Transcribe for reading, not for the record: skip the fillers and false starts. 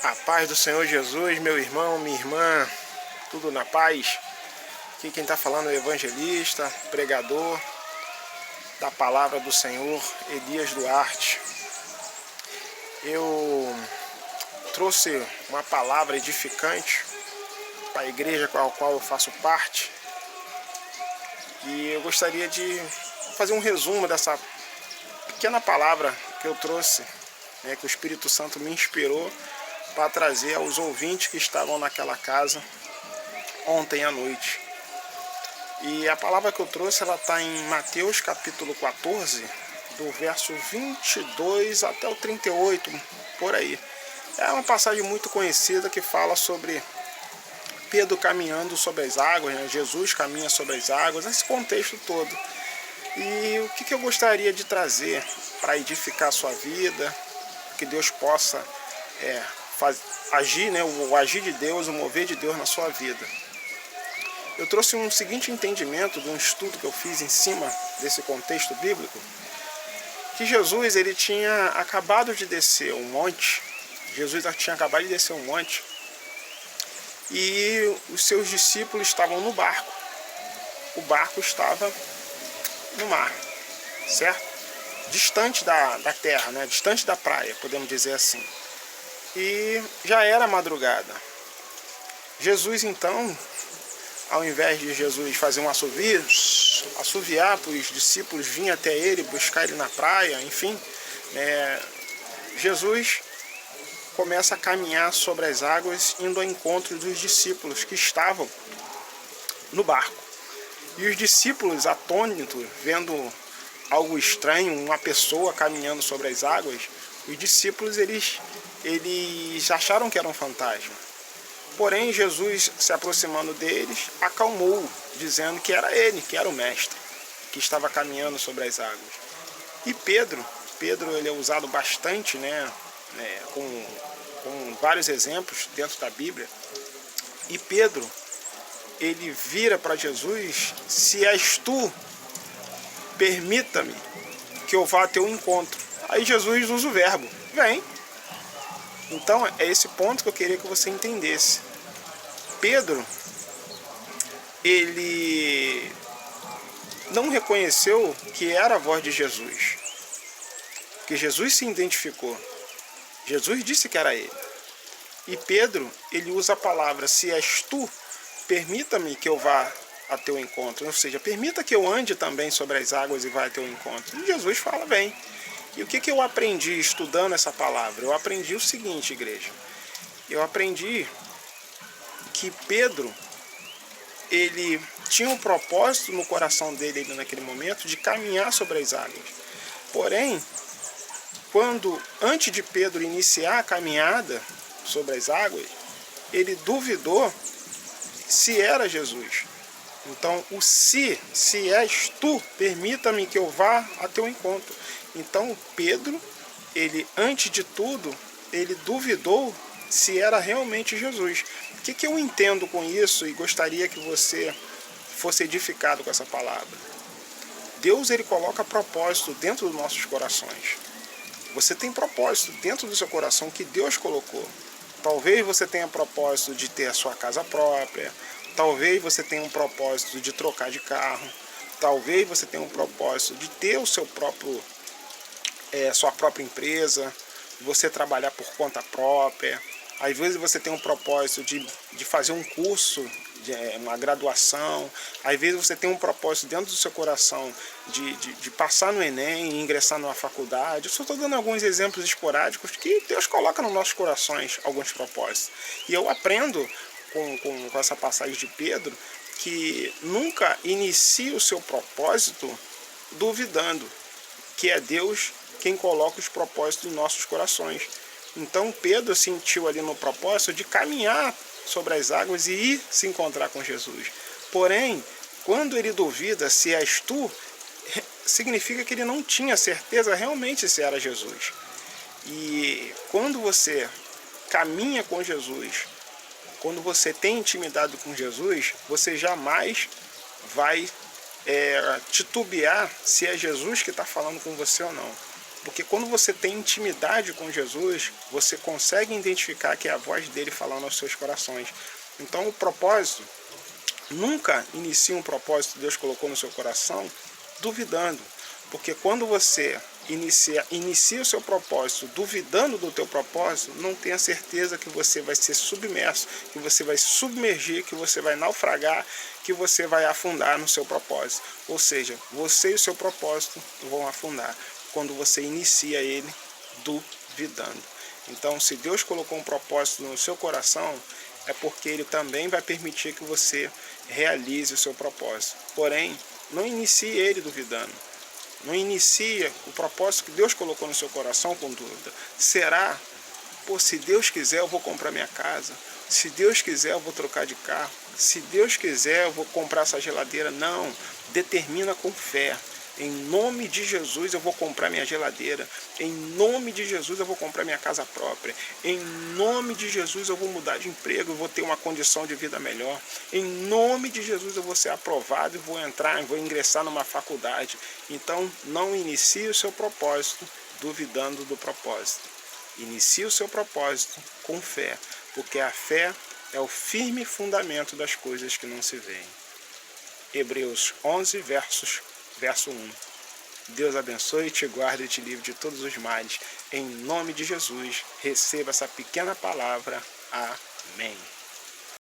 A paz do Senhor Jesus, meu irmão, minha irmã, tudo na paz. Aqui quem está falando é o evangelista, pregador da palavra do Senhor, Elias Duarte. Eu trouxe uma palavra edificante para a igreja com a qual eu faço parte. E eu gostaria de fazer um resumo dessa pequena palavra que eu trouxe, que o Espírito Santo me inspirou para trazer aos ouvintes que estavam naquela casa ontem à noite. E a palavra que eu trouxe, ela está em Mateus capítulo 14, do verso 22 até o 38, por aí. É uma passagem muito conhecida que fala sobre Pedro caminhando sobre as águas, Jesus caminha sobre as águas, esse contexto todo. E o que eu gostaria de trazer para edificar a sua vida, que Deus possa agir, o agir de Deus, o mover de Deus na sua vida. Eu trouxe um seguinte entendimento de um estudo que eu fiz em cima desse contexto bíblico, que Jesus ele tinha acabado de descer um monte, e os seus discípulos estavam no barco. O barco estava no mar, certo? Distante da terra, distante da praia, podemos dizer assim. E já era madrugada. Jesus então, ao invés de Jesus fazer um assoviar para os discípulos virem até ele, buscar ele na praia, enfim, Jesus começa a caminhar sobre as águas, indo ao encontro dos discípulos que estavam no barco. E os discípulos, atônitos, vendo algo estranho, uma pessoa caminhando sobre as águas, os discípulos eles acharam que era um fantasma. Porém, Jesus, se aproximando deles, acalmou, dizendo que era ele, que era o mestre, que estava caminhando sobre as águas. E Pedro ele é usado bastante, com vários exemplos dentro da Bíblia. E Pedro, ele vira para Jesus: se és tu, permita-me que eu vá a teu encontro. Aí Jesus usa o verbo, vem. Então é esse ponto que eu queria que você entendesse. Pedro, ele não reconheceu que era a voz de Jesus, que Jesus se identificou. Jesus disse que era ele. E Pedro, ele usa a palavra: se és tu, permita-me que eu vá a teu encontro. Ou seja, permita que eu ande também sobre as águas e vá a teu encontro. E Jesus fala: bem. E o que eu aprendi estudando essa palavra? Eu aprendi o seguinte, igreja. Eu aprendi que Pedro, ele tinha um propósito no coração dele naquele momento de caminhar sobre as águas. Porém, antes de Pedro iniciar a caminhada sobre as águas, ele duvidou se era Jesus. Então, se és tu, permita-me que eu vá a teu encontro. Então, Pedro, ele, antes de tudo, ele duvidou se era realmente Jesus. O que eu entendo com isso e gostaria que você fosse edificado com essa palavra? Deus, ele coloca propósito dentro dos nossos corações. Você tem propósito dentro do seu coração que Deus colocou. Talvez você tenha propósito de ter a sua casa própria. Talvez você tenha um propósito de trocar de carro. Talvez você tenha um propósito de ter o seu próprio, sua própria empresa, você trabalhar por conta própria. Às vezes você tem um propósito de fazer um curso, uma graduação. Às vezes você tem um propósito dentro do seu coração de passar no Enem e ingressar numa faculdade. Eu só estou dando alguns exemplos esporádicos que Deus coloca nos nossos corações alguns propósitos. E eu aprendo com essa passagem de Pedro que nunca inicie o seu propósito duvidando que é Deus quem coloca os propósitos em nossos corações. Então Pedro sentiu ali no propósito de caminhar sobre as águas e ir se encontrar com Jesus. Porém, quando ele duvida se és tu, significa que ele não tinha certeza realmente se era Jesus. E quando você caminha com Jesus, quando você tem intimidade com Jesus, você jamais vai titubear se é Jesus que está falando com você ou não. Porque quando você tem intimidade com Jesus, você consegue identificar que é a voz dele falando aos seus corações. Então o propósito, nunca inicie um propósito que Deus colocou no seu coração duvidando. Porque quando você inicia o seu propósito duvidando do teu propósito, não tenha certeza que você vai ser submerso, que você vai submergir, que você vai naufragar, que você vai afundar no seu propósito. Ou seja, você e o seu propósito vão afundar quando você inicia ele duvidando. Então, se Deus colocou um propósito no seu coração, é porque Ele também vai permitir que você realize o seu propósito. Porém, não inicie ele duvidando. Não inicia o propósito que Deus colocou no seu coração com dúvida. Será? Pô, se Deus quiser eu vou comprar minha casa. Se Deus quiser eu vou trocar de carro. Se Deus quiser eu vou comprar essa geladeira. Não, determina com fé. Em nome de Jesus eu vou comprar minha geladeira. Em nome de Jesus eu vou comprar minha casa própria. Em nome de Jesus eu vou mudar de emprego, eu vou ter uma condição de vida melhor. Em nome de Jesus eu vou ser aprovado e vou ingressar numa faculdade. Então não inicie o seu propósito duvidando do propósito. Inicie o seu propósito com fé, porque a fé é o firme fundamento das coisas que não se veem. Hebreus 11, verso 1. Deus abençoe, te guarde e te livre de todos os males. Em nome de Jesus, receba essa pequena palavra. Amém.